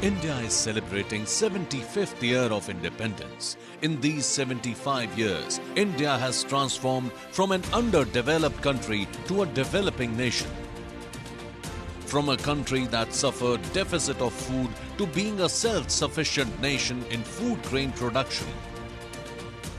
India is celebrating 75th year of independence. In these 75 years, India has transformed from an underdeveloped country to a developing nation. From a country that suffered deficit of food to being a self-sufficient nation in food grain production.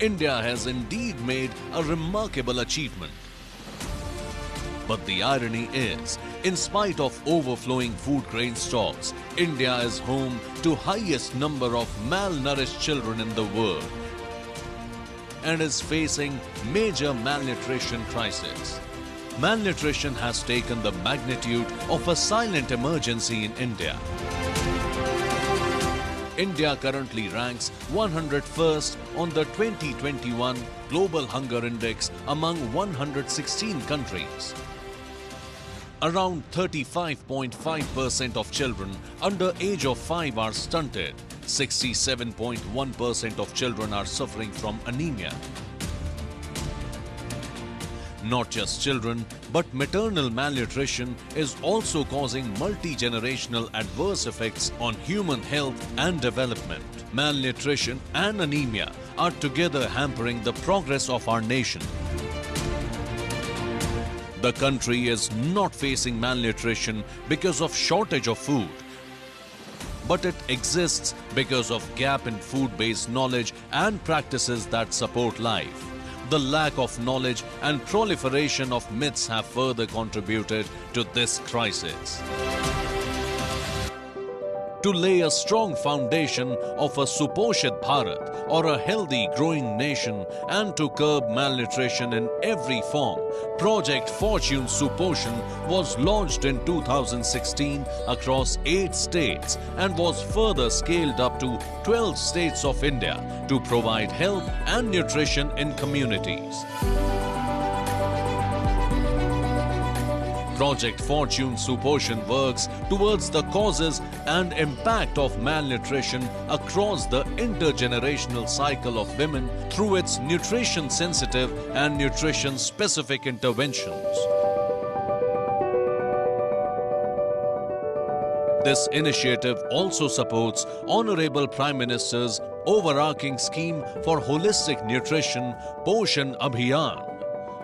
India has indeed made a remarkable achievement. But the irony is, in spite of overflowing food grain stocks, India is home to highest number of malnourished children in the world and is facing major malnutrition crisis. Malnutrition has taken the magnitude of a silent emergency in India. India currently ranks 101st on the 2021 Global Hunger Index among 116 countries. Around 35.5% of children under age of 5 are stunted. 67.1% of children are suffering from anemia. Not just children, but maternal malnutrition is also causing multi-generational adverse effects on human health and development. Malnutrition and anemia are together hampering the progress of our nation. The country is not facing malnutrition because of shortage of food, but it exists because of gap in food-based knowledge and practices that support life. The lack of knowledge and proliferation of myths have further contributed to this crisis. To lay a strong foundation of a Suposhit Bharat or a healthy growing nation and to curb malnutrition in every form, Project Fortune SuPoshan was launched in 2016 across 8 states and was further scaled up to 12 states of India to provide health and nutrition in communities. Project Fortune SuPoshan works towards the causes and impact of malnutrition across the intergenerational cycle of women through its nutrition-sensitive and nutrition-specific interventions. This initiative also supports Honorable Prime Minister's overarching scheme for holistic nutrition, Poshan Abhiyan.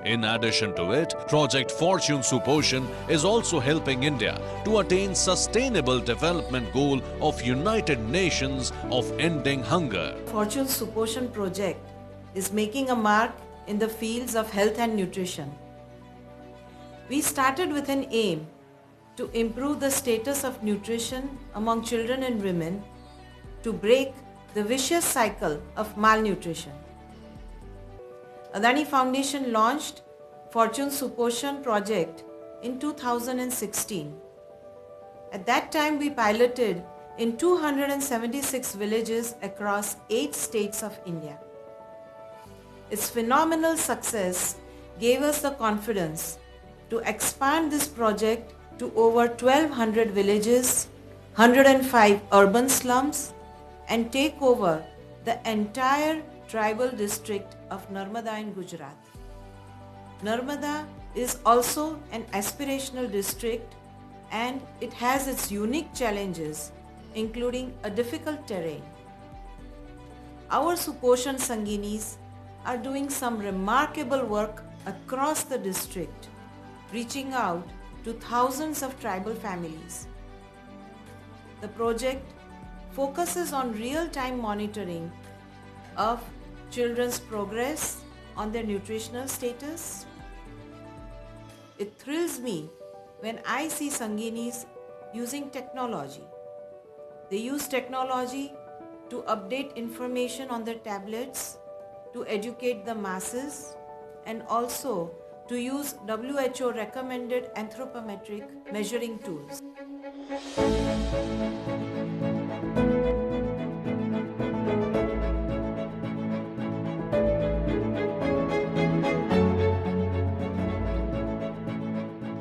In addition to it, Project Fortune SuPoshan is also helping India to attain Sustainable Development Goal of United Nations of ending hunger. Fortune SuPoshan project is making a mark in the fields of health and nutrition. We started with an aim to improve the status of nutrition among children and women to break the vicious cycle of malnutrition. Adani Foundation launched Fortune SuPoshan project in 2016. At that time, we piloted in 276 villages across 8 states of India. Its phenomenal success gave us the confidence to expand this project to over 1,200 villages, 105 urban slums, and take over the entire tribal district of Narmada in Gujarat. Narmada is also an aspirational district and it has its unique challenges, including a difficult terrain. Our SuPoshan Sanginis are doing some remarkable work across the district, reaching out to thousands of tribal families. The project focuses on real-time monitoring of children's progress on their nutritional status. It thrills me when I see Sanginis using technology. They use technology to update information on their tablets, to educate the masses, and also to use WHO recommended anthropometric measuring tools.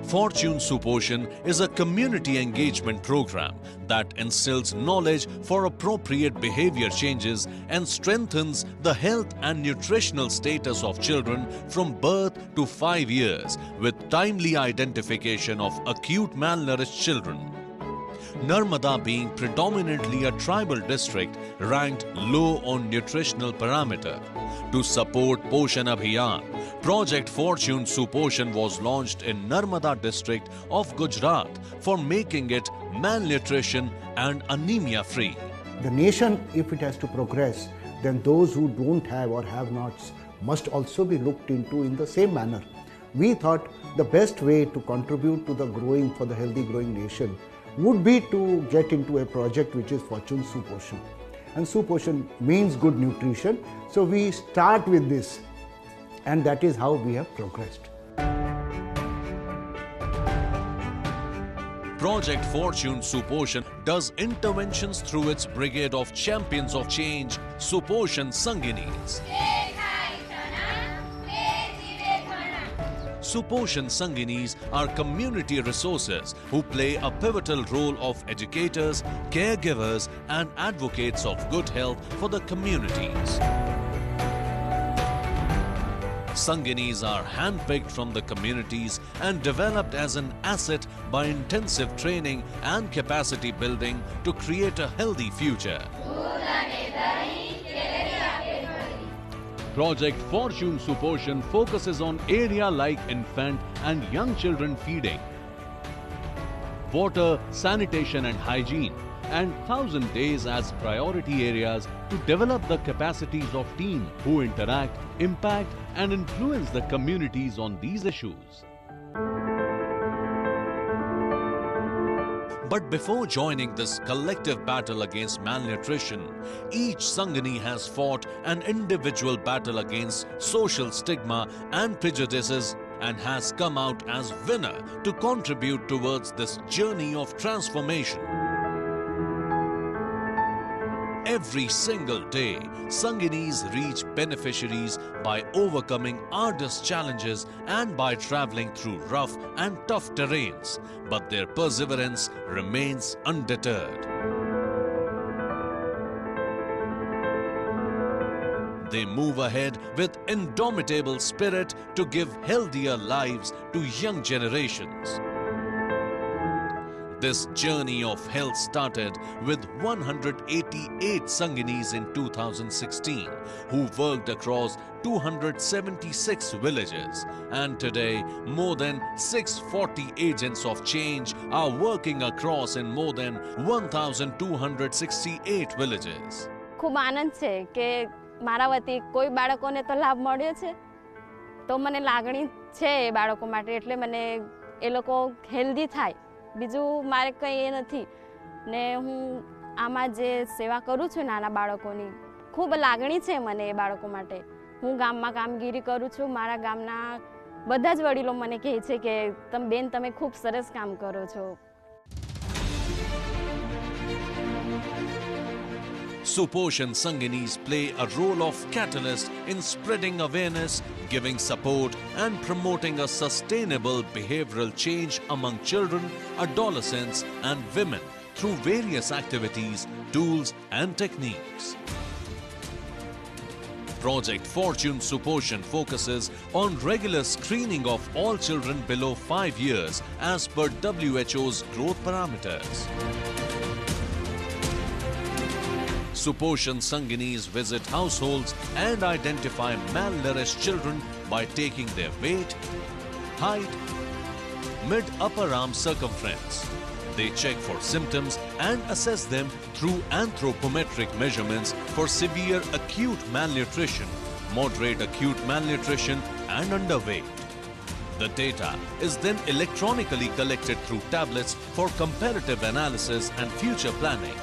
Fortune SuPoshan is a community engagement program that instills knowledge for appropriate behavior changes and strengthens the health and nutritional status of children from birth to 5 years with timely identification of acute malnourished children. Narmada being predominantly a tribal district ranked low on nutritional parameter. To support Poshan Abhiyan, Project Fortune SuPoshan was launched in Narmada district of Gujarat for making it malnutrition and anemia free. The nation, if it has to progress, then those who don't have or have nots must also be looked into in the same manner. We thought the best way to contribute to the growing, for the healthy growing nation, would be to get into a project which is Fortune SuPoshan. And SuPoshan means good nutrition, so we start with this, and that is how we have progressed. Project Fortune SuPoshan does interventions through its brigade of champions of change, SuPoshan Sanginis. SuPoshan Sanginis are community resources who play a pivotal role of educators, caregivers and advocates of good health for the communities. Sanginis are handpicked from the communities and developed as an asset by intensive training and capacity building to create a healthy future. Project Fortune SuPoshan focuses on area like infant and young children feeding, water, sanitation and hygiene, and 1,000 days as priority areas to develop the capacities of teams who interact, impact and influence the communities on these issues. But before joining this collective battle against malnutrition, each Sangini has fought an individual battle against social stigma and prejudices and has come out as winner to contribute towards this journey of transformation. Every single day, Sanginis reach beneficiaries by overcoming arduous challenges and by traveling through rough and tough terrains, but their perseverance remains undeterred. They move ahead with indomitable spirit to give healthier lives to young generations. This journey of health started with 188 Sanginis in 2016 who worked across 276 villages, and today more than 640 agents of change are working across in more than 1268 villages. ખૂબ આનંદ છે કે મારા વતી કોઈ બાળકોને તો લાભ મળ્યો છે તો મને લાગણી છે એ બાળકો માટે, એટલે મને એ લોકો હેલ્ધી થાય, બીજું મારે કંઈ એ નથી ને હું આમાં જે સેવા કરું છું નાના બાળકોની ખૂબ લાગણી છે મને એ બાળકો માટે. હું ગામમાં કામગીરી કરું છું, મારા ગામના બધા જ વડીલો મને કહે છે કે બેન તમે ખૂબ સરસ કામ કરો છો. SuPoshan Sanginis play a role of catalyst in spreading awareness, giving support and promoting a sustainable behavioral change among children, adolescents and women through various activities, tools and techniques. Project Fortune SuPoshan focuses on regular screening of all children below 5 years as per WHO's growth parameters. SuPoshan Sanginis visit households and identify malnourished children by taking their weight, height, mid-upper arm circumference. They check for symptoms and assess them through anthropometric measurements for severe acute malnutrition, moderate acute malnutrition and underweight. The data is then electronically collected through tablets for comparative analysis and future planning.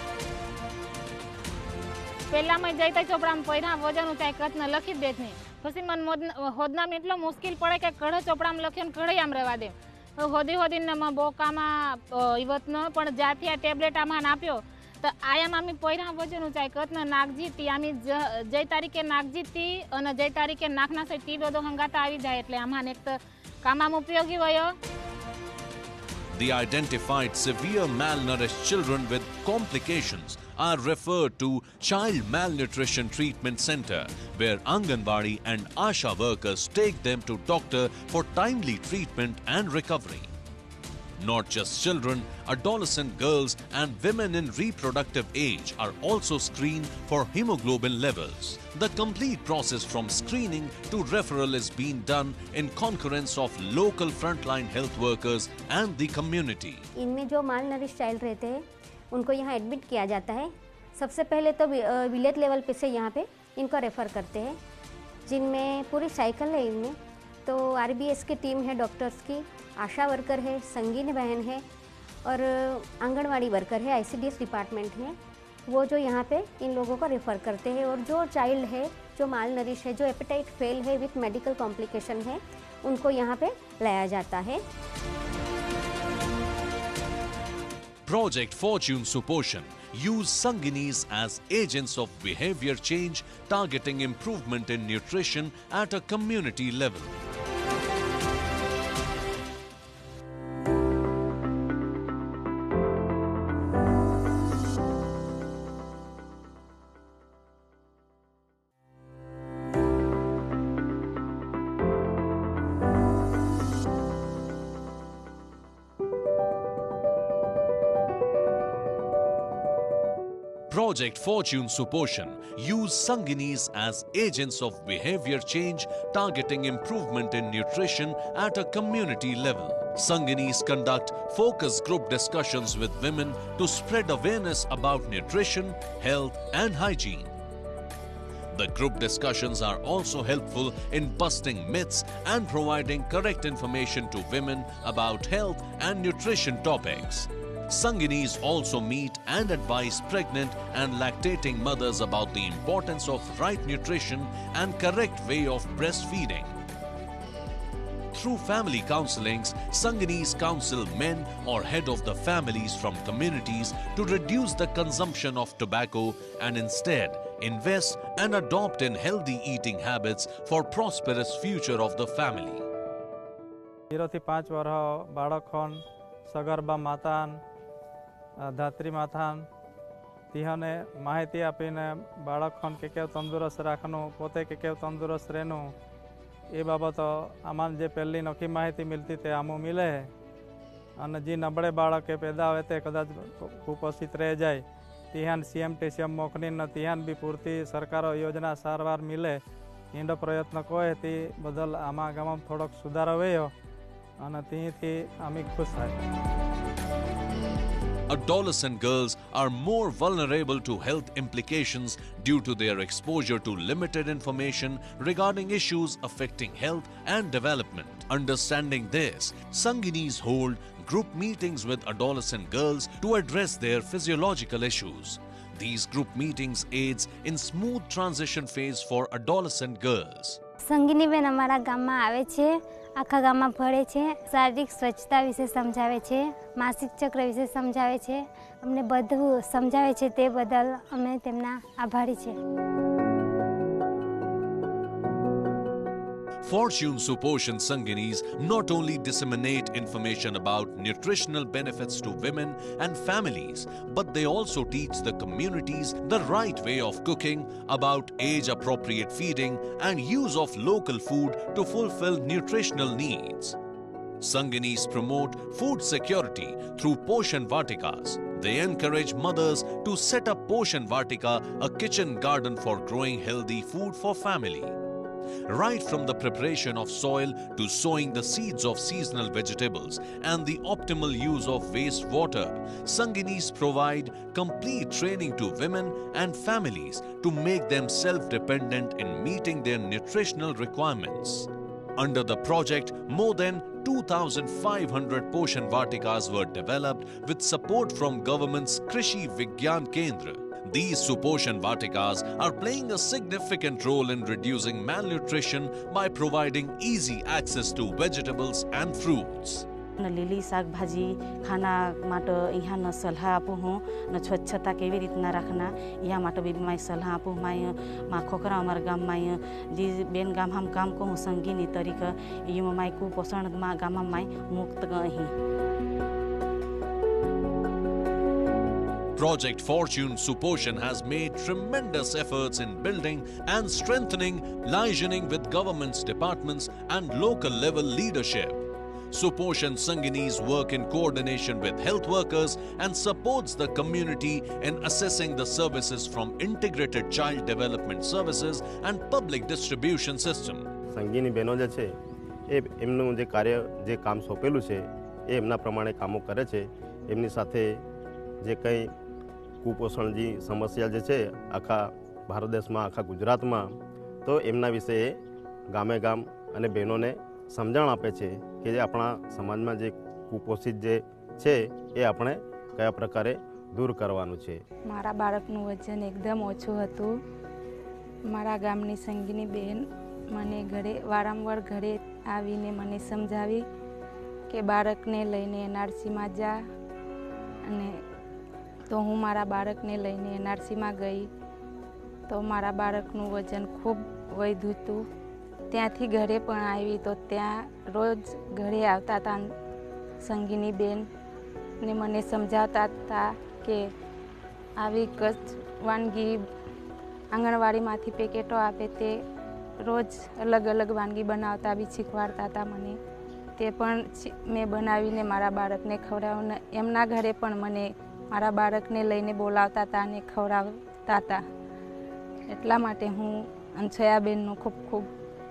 પહેલા મેં જઈતા ચોપડામાં પહેલા વજન ઊંચાઈ કતને લખી જ દેત નહીં, પછી મને હોદનામાં એટલો મુશ્કેલ પડે કે કડે ચોપડામાં લખ્યું કડે આમ રહેવા દે. હોદીને બોકામાં ಇವತ್ತು પણ જ્યાંથી આ ટેબ્લેટ આમાં આપ્યો તો આયામ આમી પહેલા વજન ઊંચાઈ કતને નાક જીતી આમી જઈ તારીખે નાક જીતી અને જઈ તારીખે નાખના છે તી બધો હંગાતા આવી જાય, એટલે આમાં એક તો કામમાં ઉપયોગી હોય. The identified severe malnourished children with complications are referred to Child Malnutrition Treatment Center, where Anganwadi and Asha workers take them to doctor for timely treatment and recovery. Not just children, adolescent girls and women in reproductive age are also screened for hemoglobin levels. The complete process from screening to referral is being done in concurrence of local frontline health workers and the community. इनमें जो malnourished child रहते हैं उनको यहाँ admit किया जाता है। सबसे पहले तो विलेज लेवल पे से यहाँ पे इनको रेफ़र करते हैं, जिनमें पूरी साइकिल है। इनमें तो आरबीएस की टीम है, डॉक्टर्स की, आशा वर्कर है, संगीन बहन है और आंगनवाड़ी वर्कर है, आईसीडीएस डिपार्टमेंट है। वो जो यहाँ पे इन लोगों को रेफ़र करते हैं और जो चाइल्ड है, जो मालनरिश है, जो एपेटाइट फेल है विथ मेडिकल कॉम्प्लिकेशन है, उनको यहाँ पे लाया जाता है। Project Fortune SuPoshan use Sanginis as agents of behavior change, targeting improvement in nutrition at a community level. Project Fortune SuPoshan use Sanginis as agents of behavior change, targeting improvement in nutrition at a community level. Sanginis conduct focus group discussions with women to spread awareness about nutrition, health and hygiene. The group discussions are also helpful in busting myths and providing correct information to women about health and nutrition topics. Sanginis also meet and advise pregnant and lactating mothers about the importance of right nutrition and correct way of breastfeeding. Through family counselings, Sanginis counsel men or head of the families from communities to reduce the consumption of tobacco and instead invest and adopt in healthy eating habits for prosperous future of the family. 0 થી 5 વર્ષ બાળકોન સગર્ભા માતાન ધાત્રી માથાન तिहने माहिती आपीने बाळकोन के केव तंदुरस्त राखनु पोते के केव तंदुरस्त रहनु ए बाबत आमान जे पहली नोखी माहिती मिलती ते आमू मिले अने जी नबळे बाळके पैदा होय ते कदाच कुपोषित रह जाए तिहान सीएम मोकनी न तिहान भी पूरती सरकारो योजना सारवार मिले ईंडो प्रयत्न कोय ती बदल आमा गामम थोड़ोक सुधारो वयो अने तीथी आमी खुश थाय। Adolescent girls are more vulnerable to health implications due to their exposure to limited information regarding issues affecting health and development. Understanding this, Sanginis hold group meetings with adolescent girls to address their physiological issues. These group meetings aids in smooth transition phase for adolescent girls. संगीनी Ben अमारा गामમાં આવે છે, આખા ગામમાં ફરે છે, શારીરિક સ્વચ્છતા વિશે સમજાવે છે, માસિક ચક્ર વિશે સમજાવે છે, અમને બધું સમજાવે છે, તે બદલ અમે તેમના આભારી છે। Fortune SuPoshan Sanginis not only disseminate information about nutritional benefits to women and families, but they also teach the communities the right way of cooking, about age-appropriate feeding and use of local food to fulfill nutritional needs. Sanginis promote food security through Poshan Vatikas. They encourage mothers to set up Poshan Vatika, a kitchen garden for growing healthy food for family. Right from the preparation of soil to sowing the seeds of seasonal vegetables and the optimal use of wastewater, Sanginis provide complete training to women and families to make them self-dependent in meeting their nutritional requirements. Under the project, more than 2,500 Poshan Vatikas were developed with support from government's Krishi Vigyan Kendra. These SuPoshan Vatikas are playing a significant role in reducing malnutrition by providing easy access to vegetables and fruits. લીલી શાકભાજી ખાના માટે यहाँ न सलाह आपू हूँ न स्वच्छता केवी रीतना रखना यहाँ માટે भी मैं सलाह आपू मैं माँ खोखरा हमारे गाम में जी बेन गाम हम काम को हूँ संगीनी तरीका ये मैं कुपोषण माँ गाम में मुक्त गई। Project Fortune SuPoshan has made tremendous efforts in building and strengthening liaising with government's departments and local level leadership. SuPoshan Sanginis work in coordination with health workers and supports the community in assessing the services from integrated child development services and public distribution system. Sangini બહેનો જે છે એ એમનું જે કાર્ય જે કામ સોંપેલું છે એ એમના પ્રમાણે કામો કરે છે. એમની સાથે જે કંઈ કુપોષણની સમસ્યા જે છે આખા ભારત દેશમાં આખા ગુજરાતમાં તો એમના વિશે ગામે ગામ અને બહેનોને સમજણ આપે છે કે જે આપણા સમાજમાં જે કુપોષિત જે છે એ આપણે કયા પ્રકારે દૂર કરવાનું છે. મારા બાળકનું વજન એકદમ ઓછું હતું. મારા ગામની સંગીની બેન મને ઘરે વારંવાર ઘરે આવીને મને સમજાવી કે બાળકને લઈને એનઆરસીમાં જા અને તો હું મારા બાળકને લઈને એનઆરસીમાં ગઈ તો મારા બાળકનું વજન ખૂબ વધ્યું હતું. ત્યાંથી ઘરે પણ આવી તો ત્યાં રોજ ઘરે આવતા હતા સંગીની બેન ને મને સમજાવતા હતા કે આવી કચ્છ વાનગી આંગણવાડીમાંથી પેકેટો આપે તે રોજ અલગ અલગ વાનગી બનાવતા બી શીખવાડતા હતા મને. તે પણ મેં બનાવીને મારા બાળકને ખવડાવ્યું. એમના ઘરે પણ મને મારા બાળકને લઈને બોલાવતા હતા અને ખવડાવતા હતા. એટલા માટે હું અંછયાબેનનો ખૂબ ખૂબ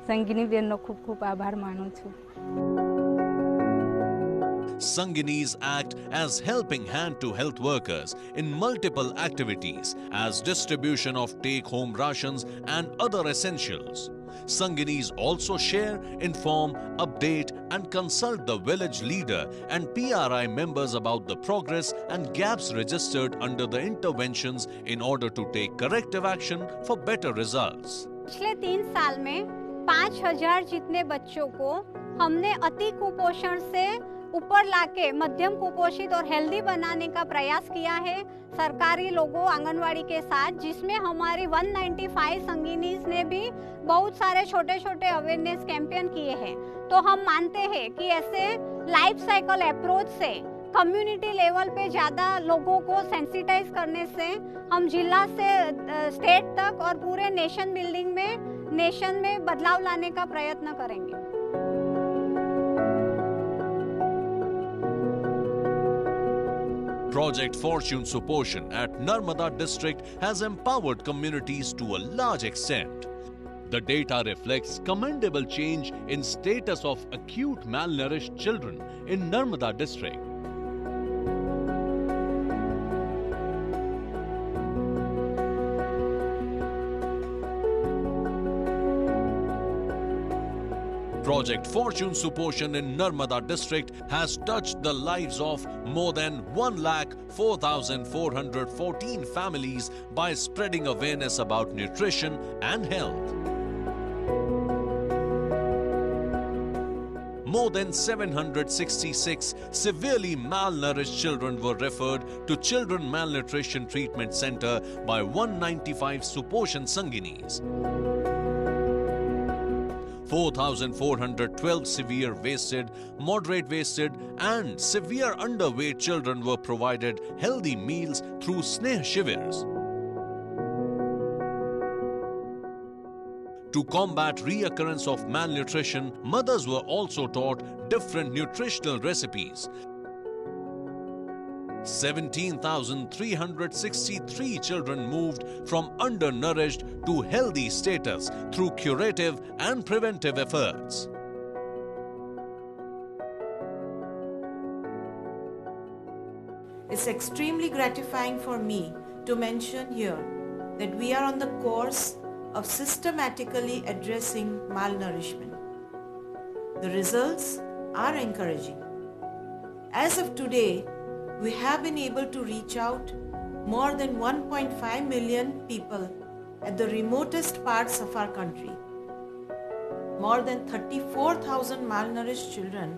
સંગીની બેનનો ખૂબ ખૂબ આભાર માનું છું. Sanginis act as helping hand to health workers in multiple activities as distribution of take-home rations and other essentials. Sanginis also share, inform, update and consult the village leader and PRI members about the progress and gaps registered under the interventions in order to take corrective action for better results. पिछले 3 साल में 5000 जितने बच्चों को हमने अति कुपोषण से ऊपर लाके मध्यम कुपोषित और हेल्दी बनाने का प्रयास किया है सरकारी लोगों आंगनवाड़ी के साथ, जिसमें हमारी 195 संगिनीज ने भी बहुत सारे छोटे छोटे अवेयरनेस कैंपेन किए हैं. तो हम मानते हैं कि ऐसे लाइफ साइकिल अप्रोच से कम्युनिटी लेवल पे ज़्यादा लोगों को सेंसिटाइज करने से हम जिला से स्टेट तक और पूरे नेशन बिल्डिंग में नेशन में बदलाव लाने का प्रयत्न करेंगे. Project Fortune SuPoshan at Narmada district has empowered communities to a large extent. The data reflects commendable change in status of acute malnourished children in Narmada district. Project Fortune SuPoshan in Narmada district has touched the lives of more than 1,04,414 families by spreading awareness about nutrition and health. More than 766 severely malnourished children were referred to Children Malnutrition Treatment Center by 195 SuPoshan Sanginis. 4,412 severe wasted, moderate wasted and severe underweight children were provided healthy meals through Sneh Shivers. To combat reoccurrence of malnutrition, mothers were also taught different nutritional recipes. 17,363 children moved from undernourished to healthy status through curative and preventive efforts. It's extremely gratifying for me to mention here that we are on the course of systematically addressing malnourishment. The results are encouraging. As of today, we have been able to reach out more than 1.5 million people at the remotest parts of our country. More than 34,000 malnourished children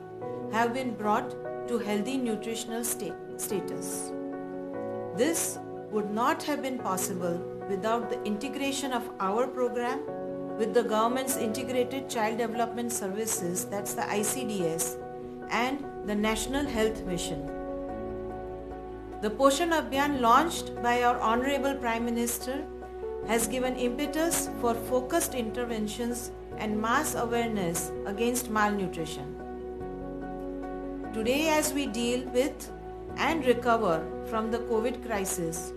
have been brought to healthy nutritional status. This would not have been possible without the integration of our program with the government's Integrated Child Development Services, that's the ICDS, and the National Health Mission. The Poshan Abhiyan launched by our Honorable Prime Minister has given impetus for focused interventions and mass awareness against malnutrition. Today, as we deal with and recover from the COVID crisis,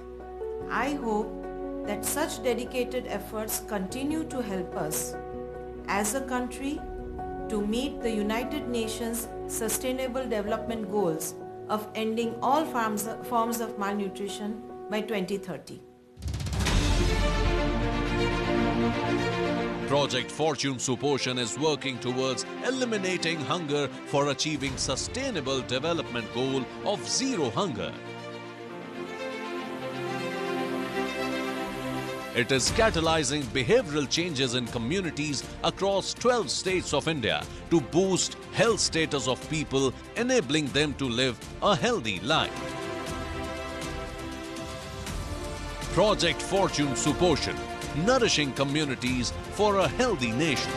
I hope that such dedicated efforts continue to help us as a country to meet the United Nations Sustainable Development Goals of ending all forms of malnutrition by 2030. Project Fortune SuPoshan is working towards eliminating hunger for achieving sustainable development goal of zero hunger. It is catalyzing behavioral changes in communities across 12 states of India to boost health status of people, enabling them to live a healthy life. Project Fortune SuPoshan, nourishing communities for a healthy nation.